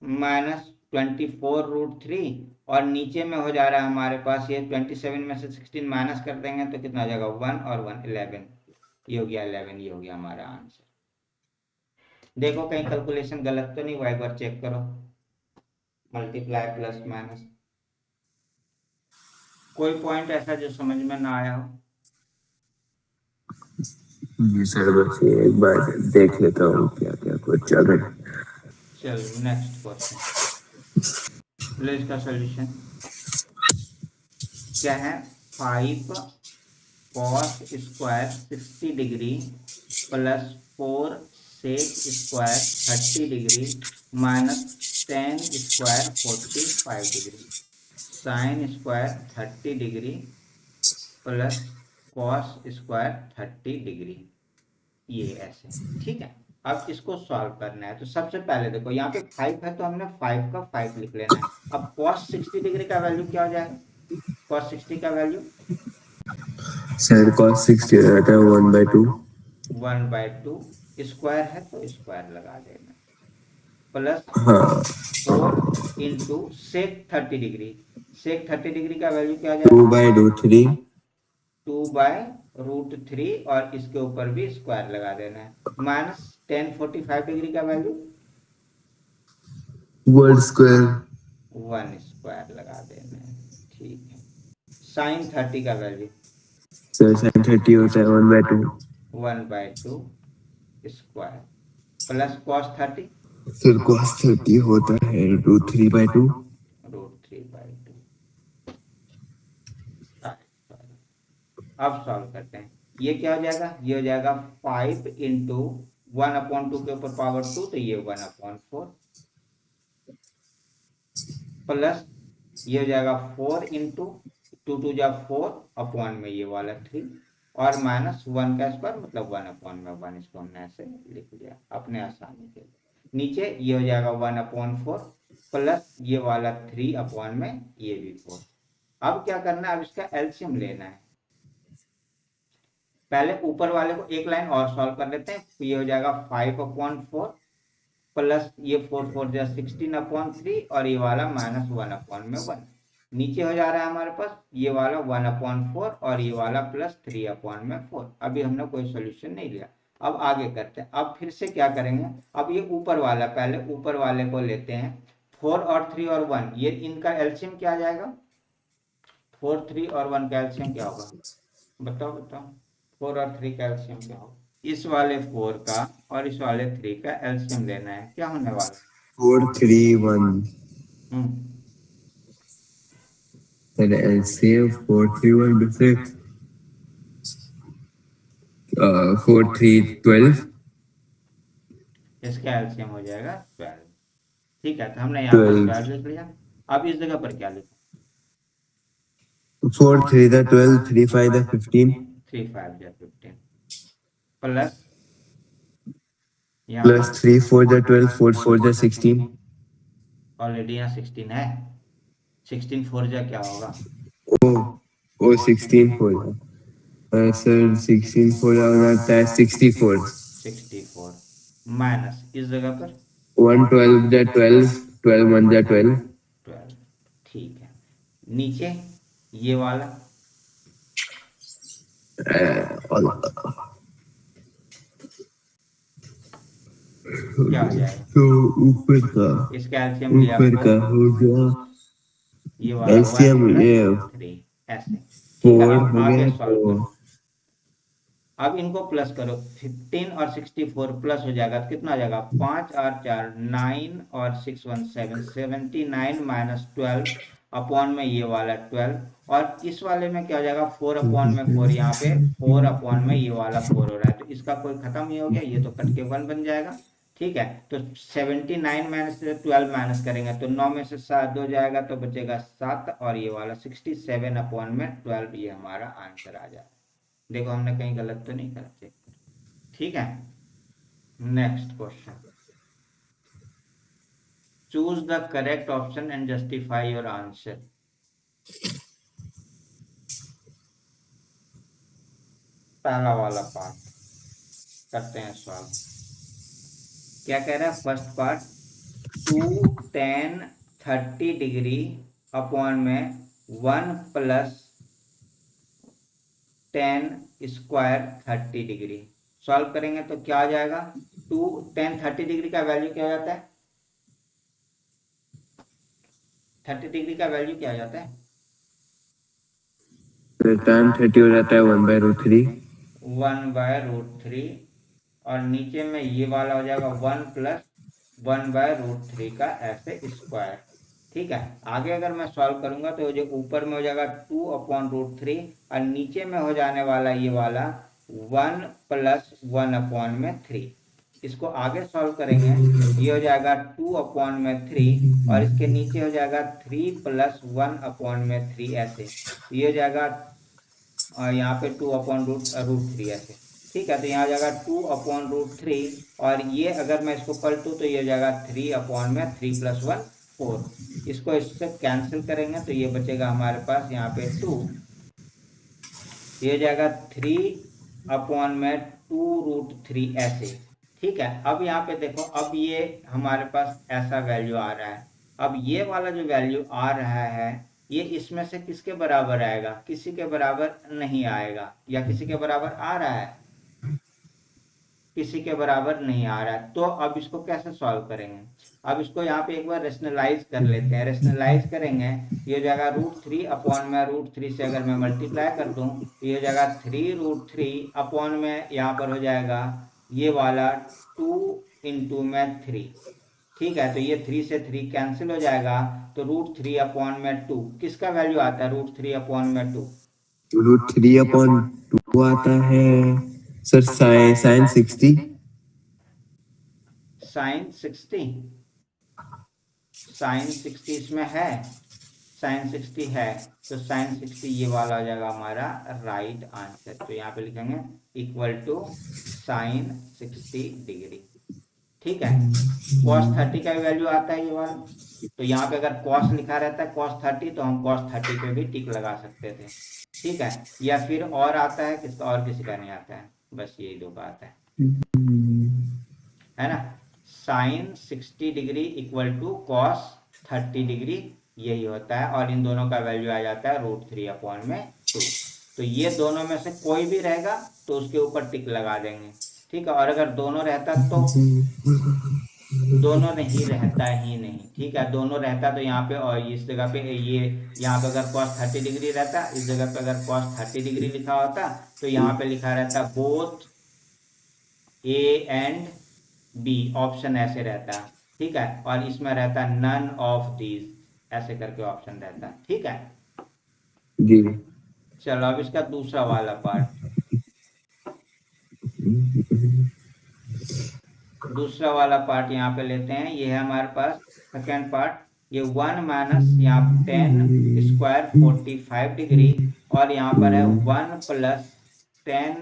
माइनस 24√3, और नीचे में हो जा रहा है हमारे पास ये 27 में से 16 माइनस कर देंगे तो कितना हो जाएगा 1 और 1 11, ये हो गया 11, ये हो गया हमारा आंसर। देखो कहीं कैलकुलेशन गलत तो नहीं हुआ, एक बार चेक करो, मल्टीप्लाई प्लस माइनस। कोई पॉइंट ऐसा जो समझ में ना आया हो? जी सर बस ये एक बार देख लेता हूँ क्या क्या कुछ अगर। चलो नेक्स्ट क्वेश्चन, इसका सॉल्यूशन क्या है, 5 cos square 60 degree plus 4 sec square 30 degree minus tan square 45 degree sine square 30 degree plus cos square 30 degree, ये ऐसे। ठीक है, अब इसको सॉल्व करना है तो सबसे पहले देखो यहाँ पे 5 है तो हमने 5 का 5 लिख लेना है। अब cos 60 डिग्री का वैल्यू क्या हो जाएगा, cos 60 का वैल्यू सर cos 60 रहता है 1/2। 1/2 स्क्वायर है तो स्क्वायर लगा देना, प्लस हाँ 4 इंटू सेक 30 डिग्री, सेक 30 डिग्री का वैल्यू क्या हो जाएगा 2/√3। 2/√3 और इसके ऊपर भी स्क्वायर लगा देना है, माइनस tan 45 डिग्री का वैल्यू 1 स्क्वायर। 1 स्क्वायर लगा देना है। ठीक है, साइन 30 का वैल्यू सर sin 30 होता है 1/2। 1/2 स्क्वायर प्लस cos 30 फिर cos 30 होता है √3/2। √3/2। अब सॉल्व करते हैं, ये क्या हो जाएगा, ये हो जाएगा 5 इंटू 1/2 के ऊपर पावर 2 तो ये 1/4 प्लस ये हो जाएगा 4 इंटू 2 2 जा 4 अपॉन में ये वाला 3 और माइनस 1 का स्क्वायर मतलब 1/1, इसको हमने ऐसे लिख लिया अपने आसानी के लिए। नीचे ये हो जाएगा 1/4 प्लस ये वाला 3 अपॉन में ये भी 4। अब क्या करना है, अब इसका एलसीएम लेना है। पहले ऊपर वाले को एक लाइन और सॉल्व कर लेते हैं, ये हो जाएगा 5/4 प्लस ये 4 4 जा 16/3 और ये वाला -1/1। नीचे हो जा रहा है हमारे पास ये वाला 1/4 और ये वाला प्लस 3/4। अभी हमने कोई सोल्यूशन नहीं लिया। अब आगे करते हैं। अब फिर से क्या करेंगे, अब ये ऊपर वाला, पहले ऊपर वाले को लेते हैं। 4 और 3 और 1, ये इनका एलसीएम क्या आ जाएगा? 4, 3 और 1 का एलसीएम क्या होगा? बताओ बताओ। 4 और 3 का एलसीएम क्या होगा? इस वाले 4 का और इस वाले 3 का एलसीएम लेना है, क्या होने वाला? 431 हम्म and LCM 431 with 4312 इसका एलसीएम हो जाएगा 12। ठीक है, तो हमने यहाँ पर 12 12 लिख लिया। अब इस जगह पर क्या लिखा? 4 3 the 12 3 5 the 15 3 5 या 15 प्लस यहाँ plus पर 3 4 the 12 4 4 the 16 ऑलरेडी यहाँ 16 है। 16 4 जा क्या होगा? oh oh 16 4 sir 16 4 आता है 64 64 माइनस इस जगह पर 112 the 12 12 1 the 12 12। ठीक है, नीचे ये वाला क्या हो जाएगा? तो ऊपर का इसका एलसीएम लिया ऊपर का हो गया ये वाला 1 एलसीएम ये प्लस 3 ऐसे। ठीक है, 4 अब हो आगे गया सॉल्व तो करो। अब इनको प्लस करो, 15 और 64 प्लस हो जाएगा तो कितना हो जाएगा? 5 और 4 9 और 6 1 7 79 माइनस 12 अपॉन में ये वाला 12 और इस वाले में क्या हो जाएगा? 4 अपॉन में 4, यहाँ पे 4 अपॉन में ये वाला 4 हो रहा है, तो इसका कोई खत्म ही हो गया, ये तो कट के 1 बन जाएगा। ठीक है, तो 79 माइनस 12 माइनस करेंगे तो 9 में से 7 दो जाएगा तो बचेगा 7 और ये वाला 67 अपॉन में 12, ये हमारा आंसर आ जाएगा। देखो हमने कहीं गलत तो नहीं करा, चेक कर। ठीक है, next question. Choose the correct option and justify your answer. पहला वाला पार्ट करते हैं सॉल्व। क्या कह रहा है? फर्स्ट पार्ट 2 10 30 डिग्री अपॉन में 1 प्लस 10 स्क्वायर 30 डिग्री। सॉल्व करेंगे तो क्या आ जाएगा? 2 10 30 डिग्री का वैल्यू क्या हो जाता है? 30 डिग्री का वैल्यू क्या आ जाता है? tan 30 हो जाता है 1/√3 1/√3 और नीचे में ये वाला हो जाएगा 1 प्लस 1/√3 का ऐसे स्क्वायर। ठीक है, आगे अगर मैं सॉल्व करूंगा तो जो ऊपर में हो जाएगा 2/√3 और नीचे में हो जाने वाला ये वाला 1 प्लस 1/3। इसको आगे सॉल्व करेंगे, ये हो जाएगा 2/3 और इसके नीचे हो जाएगा 3 प्लस 1/3 ऐसे, ये हो जाएगा और यहाँ पे 2/√3 ऐसे। ठीक है, तो यहाँ हो जाएगा 2/√3 और ये अगर मैं इसको पलटूँ तो ये हो जाएगा 3/3 प्लस 1 4। इसको इससे कैंसिल करेंगे तो ये बचेगा हमारे पास यहाँ पे 2, ये हो जाएगा 3/2√3 ऐसे। ठीक है, अब यहाँ पे देखो, अब ये हमारे पास ऐसा वैल्यू आ रहा है। अब ये वाला जो वैल्यू आ रहा है ये इसमें से किसके बराबर आएगा? किसी के बराबर नहीं आएगा, या किसी के बराबर आ रहा है? किसी के बराबर नहीं आ रहा है। तो अब इसको कैसे सॉल्व करेंगे? अब इसको यहाँ पे एक बार रेशनलाइज कर लेते हैं। रेशनलाइज करेंगे, ये हो जाएगा √3 अपॉन में √3 से अगर मैं मल्टीप्लाई कर दूं तो ये हो जाएगा 3√3 अपॉन में यहाँ पर हो जाएगा ये वाला 2 इंटू में 3। ठीक है, तो ये 3 से 3 कैंसिल हो जाएगा तो √3 अपॉन में 2 किसका वैल्यू आता है? √3 अपॉन में 2 √3/2 आता है सर साइन 60 साइन 60। साइन 60 इसमें है, साइन 60 है, तो साइन 60 ये वाला हो जाएगा हमारा राइट आंसर। तो यहाँ पे लिखेंगे इक्वल टू साइन 60 डिग्री। ठीक है, cos 30 का वैल्यू आता है ये वाला, तो यहाँ पे अगर cos लिखा रहता है cos 30 तो हम cos 30 पे भी टिक लगा सकते थे। ठीक है, या फिर और आता है किसका, और किसी का नहीं आता है, बस यही दो का आता है ना? Sine 60 degree equal to cos 30 degree यही होता है, और इन दोनों का वैल्यू आ जाता है √3/2। तो ये दोनों में से कोई भी रहेगा तो उसके ऊपर टिक लगा देंगे, ठीक है। और अगर दोनों रहता तो दोनों नहीं रहता ही नहीं, ठीक है। दोनों रहता तो यहाँ पे, और इस जगह पे ये, यहाँ पे अगर cos 30 डिग्री रहता, इस जगह पे अगर cos 30 डिग्री लिखा होता, तो यहाँ पे लिखा रहता both A and B, option ऐसे रहता, ठीक है। और इसमें रहता नन ऑफ दीज, ऐसे करके ऑप्शन रहता, ठीक है। जी। चलो अब इसका दूसरा वाला पार्ट, दूसरा वाला पार्ट यहाँ पे लेते हैं। ये है हमारे पास सेकेंड पार्ट। ये 1 - यहाँ 10² 45 डिग्री, और यहाँ पर है 1 + 10²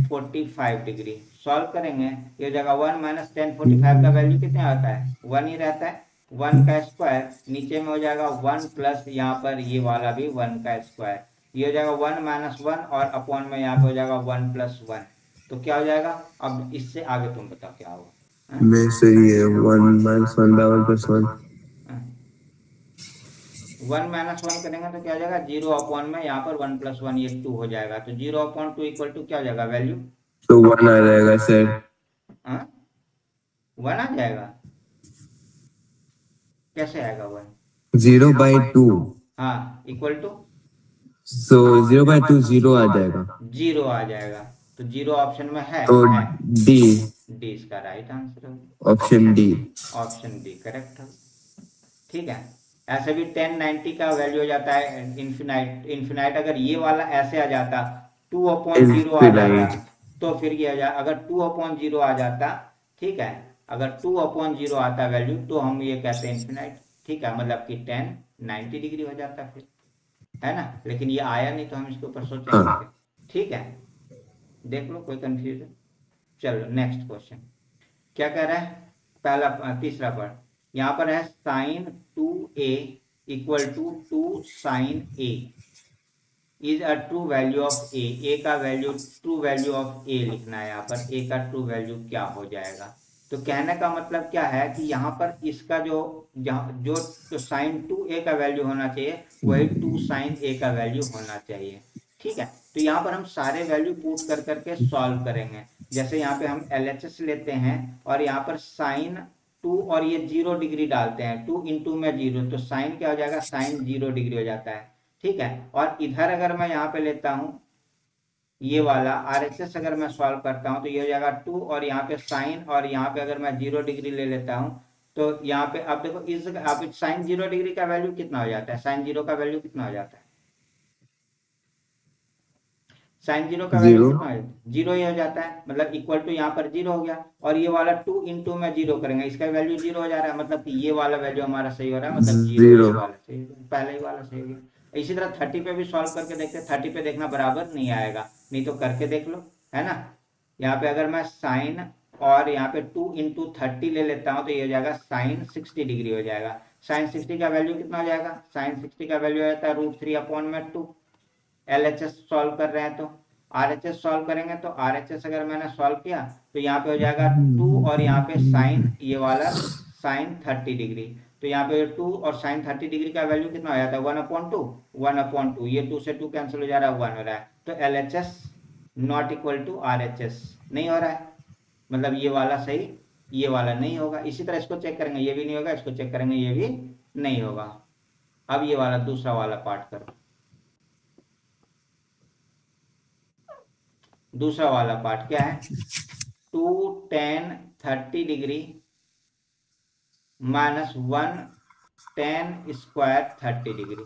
45 डिग्री। सॉल्व करेंगे, ये जगह 1 - 10 45 का वैल्यू कितना आता है, 1 ही रहता है। 1 का स्क्वायर नीचे में हो जाएगा 1 प्लस यहाँ पर ये वाला भी 1 का स्क्वायर, ये हो जाएगा 1 - 1, और अपॉन में यहाँ पे हो जाएगा 1 + 1। तो क्या हो जाएगा, अब इससे आगे तुम बताओ क्या होगा। में सही है 1 - 1/1 + 1। 1 - 1 करेंगे तो क्या हो जाएगा, 0 अपॉन में यहाँ पर 1 + 1, ये 2 हो जाएगा। तो 0/2 इक्वल टू क्या हो जाएगा वैल्यू, तो 1 आ जाएगा सर। 1 आ जाएगा। कैसे आएगा 1? 0/2। हाँ, इक्वल टू तो 0/2 0 आ जाएगा। 0 आ जाएगा। तो 0 ऑप्शन में है, तो है। डी, डी इसका राइट आंसर होगा। Option D. Option D correct है, ठीक है। ऐसे भी 1090 का वैल्यू हो जाता है इन्फिनाइट। इन्फिनाइट अगर ये वाला ऐसे आ जाता, 2/0 आ जाता, इनफिनाइट। तो फिर ये हो जाए, अगर 2/0 आ जाता, ठीक है, अगर 2/0 आता वैल्यू, तो हम ये कहते हैं इन्फिनाइट, ठीक है। मतलब कि 1090 डिग्री हो जाता फिर, है ना। लेकिन ये आया नहीं तो हम इसके ऊपर सोचेंगे हाँ। फिर, ठीक है। देख लो कोई कंफ्यूजन। चलो नेक्स्ट क्वेश्चन क्या कह रहा है, पहला तीसरा पार्ट यहाँ पर है sin 2a equal to 2 sin a is a true value of A का वैल्यू, ट्रू वैल्यू ऑफ ए लिखना है। यहाँ पर ए का ट्रू वैल्यू क्या हो जाएगा। तो कहने का मतलब क्या है कि यहाँ पर इसका जो, जहाँ जो sin 2a का वैल्यू होना चाहिए, वही 2 sin a का वैल्यू होना चाहिए, ठीक है। तो यहाँ पर हम सारे वैल्यू पुट कर करके सॉल्व करेंगे। जैसे यहाँ पे हम LHS लेते हैं, और यहाँ पर sin 2 और ये 0 डिग्री डालते हैं, 2 इंटू में 0, तो साइन क्या हो जाएगा, साइन 0 डिग्री हो जाता है, ठीक है। और इधर अगर मैं यहाँ पे लेता हूँ ये वाला RHS, अगर मैं सॉल्व करता हूँ तो ये हो जाएगा 2, और यहाँ पे साइन, और यहाँ पे अगर मैं 0 डिग्री ले लेता हूँ, तो यहाँ पे अब देखो इस अब साइन 0 डिग्री का वैल्यू कितना हो जाता है, साइन 0 का वैल्यू कितना हो जाता है, साइन 0 का वैल्यू 0। कितना हो जाता है, 0 ही हो जाता है। मतलब इक्वल टू यहाँ पर 0 हो गया, और ये वाला 2 इंटू में 0 करेंगे, इसका वैल्यू 0 हो जा रहा है, मतलब कि ये वाला वैल्यू हमारा सही हो रहा है, मतलब 0 0। ये वाला सही हो गया, पहले ही वाला सही हो गया। इसी तरह 30 पे भी सॉल्व करके देखते हैं, 30 पे देखना बराबर नहीं आएगा, नहीं तो करके देख लो, है ना। यहाँ पे अगर मैं साइन, और यहाँ पे 2 इंटू 30 ले लेता हूँ, तो ये हो जाएगा साइन 60 डिग्री हो जाएगा। साइन 60 का वैल्यू कितना हो जाएगा, साइन 60 का वैल्यू आता है √3/2। LHS सॉल्व कर रहे हैं तो RHS सॉल्व करेंगे, तो RHS अगर मैंने सॉल्व किया, तो यहाँ पे हो जाएगा 2, और यहाँ पे साइन ये वाला साइन 30 डिग्री, तो यहाँ पे 2 और साइन 30 डिग्री का वैल्यू कितना हो जाता है, 1/2। 1/2 ये 2 से 2 कैंसिल हो जा रहा है, 1 हो रहा है। तो LHS not equal to RHS नहीं हो रहा है, मतलब ये वाला सही, ये वाला नहीं होगा। इसी तरह इसको चेक करेंगे, ये भी नहीं होगा, इसको चेक करेंगे, ये भी नहीं होगा। अब ये वाला दूसरा वाला पार्ट करो, दूसरा वाला पार्ट क्या है, 2 tan 30 degree -1 tan² 30 degree.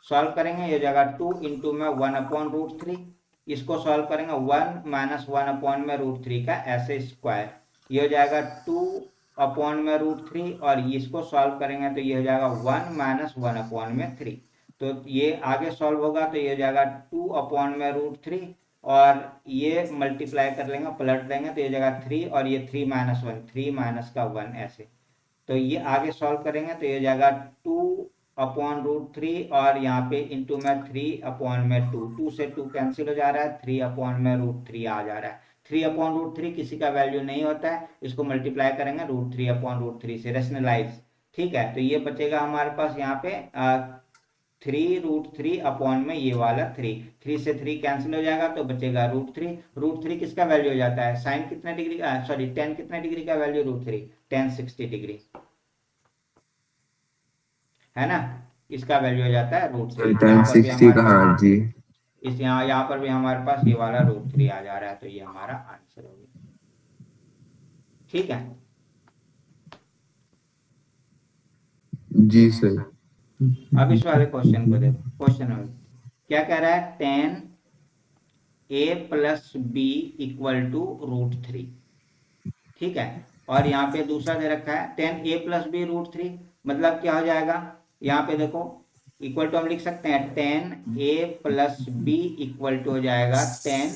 Solve करेंगे, ये जगह 2 इंटू में 1/√3, इसको सॉल्व करेंगे 1 - 1 में √3 का ऐसे स्क्वायर, ये हो जाएगा 2 अपॉन में √3, और इसको सॉल्व करेंगे तो ये हो जाएगा 1 - 1/3। तो ये आगे सॉल्व होगा तो ये हो जाएगा 2 अपॉन में √3, और ये मल्टीप्लाई कर लेंगे, पलट देंगे, तो ये जगह 3, और ये 3 - 1, 3 माइनस का 1 ऐसे। तो ये आगे सॉल्व करेंगे तो ये जाएगा 2/√3, और यहाँ पे इंटू में 3/2, 2 से 2 कैंसिल हो जा रहा है, 3/√3 आ जा रहा है। 3/√3 किसी का वैल्यू नहीं होता है, इसको मल्टीप्लाई करेंगे √3/√3 से, रेशनलाइज ठीक है, तो ये बचेगा हमारे पास यहाँ पे 3√3 अपॉन में ये वाला 3 से 3 कैंसिल हो जाएगा तो बचेगा √3 किसका वैल्यू हो जाता है, साइन कितना डिग्री का, सॉरी टेन कितना डिग्री का वैल्यू, √3 10 60 डिग्री है ना, इसका वैल्यू हो जाता है √3। यहाँ पर भी 1060 हमारे का, पास हाँ जी। यहाँ पर भी हमारे पास ये वाला √3 आ जा रहा है, तो ये हमारा आंसर हो गया। ठीक है, जी सर। अब इस वाले क्वेश्चन को देखो, क्वेश्चन नंबर क्या कह रहा है, 10a+b = √3। ठीक है, और यहाँ पे दूसरा दे रखा है 10a+b √3, मतलब क्या हो जाएगा, यहाँ पे देखो इक्वल टू हम लिख सकते हैं 10a+b हो जाएगा 10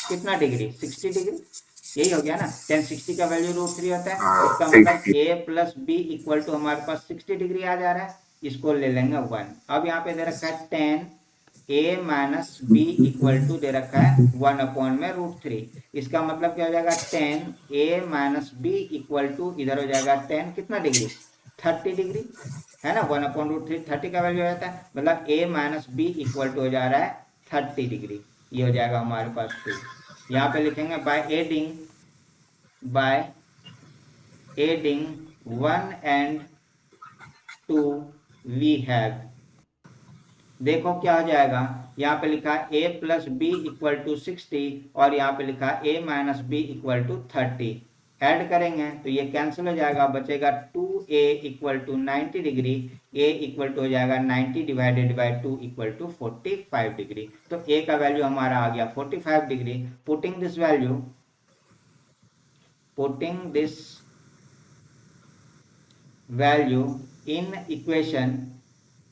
कितना डिग्री, 60 डिग्री, यही हो गया ना, 1060 का वैल्यू √3 होता है, इसका मतलब a+b हमारे पास 60 डिग्री आ जा रहा है, इसको ले लेंगे 1। अब यहाँ पे दे रखा है 10a-b दे रखा है 1/√3, इसका मतलब क्या हो जाएगा, 10a-b इधर हो जाएगा 10 कितना डिग्री, 30 डिग्री है ना, 1/√3 30 का वैल्यू हो जाता है, मतलब a-b हो जा रहा है 30 डिग्री, ये हो जाएगा हमारे पास 2। यहाँ पे लिखेंगे by adding 1 and 2 we have, देखो क्या हो जाएगा, यहाँ पे लिखा a+b = 60 और यहाँ पे लिखा a-b = 30, ऐड करेंगे तो ये कैंसिल हो जाएगा, बचेगा 2a = 90 डिग्री, a हो जाएगा 90 डिवाइडेड बाई 2 = 45 डिग्री, तो a का वैल्यू हमारा आ गया 45 degree. Putting this value in equation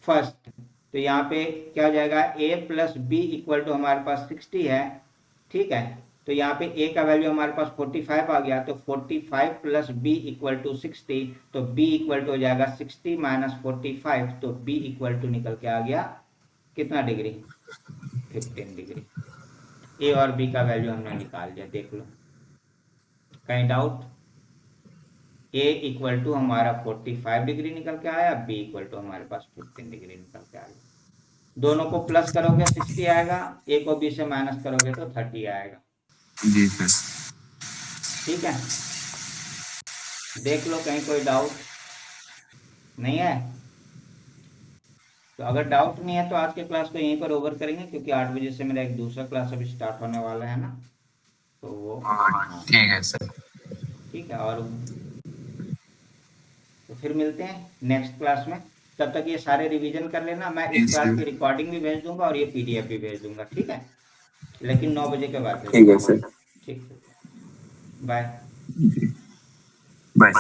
first, तो यहाँ पे क्या हो जाएगा, a+b हमारे पास 60 है, ठीक है, तो यहाँ पे a का वैल्यू हमारे पास 45 आ गया, तो 45 + b = 60, तो b हो जाएगा 60 - 45, तो b निकल के आ गया कितना डिग्री, 15 डिग्री। a और b का वैल्यू हमने निकाल लिया, देख लो कहीं डाउट, a हमारा 45 डिग्री निकल के आया, b हमारे पास 15 डिग्री निकल के आया, दोनों को प्लस करोगे 60 आएगा, a को b से माइनस करोगे तो 30 आएगा। जी सर। ठीक है, देख लो कहीं कोई डाउट नहीं है, तो अगर डाउट नहीं है तो आज के क्लास को यहीं पर ओवर करेंगे, क्योंकि 8 बजे से मेरा एक दूसरा क्लास अभी स्टार्ट होने वाला है ना, तो वो हाँ ठीक है सर। ठीक है, और तो फिर मिलते हैं नेक्स्ट क्लास में, तब तक ये सारे रिवीजन कर लेना, मैं इस क्लास की रिकॉर्डिंग भी भेज दूंगा और ये पीडीएफ भी भेज दूंगा, ठीक है, लेकिन 9 बजे के बाद भेज ठीक है दूंगा। सर। ठीक, बाय। बाय।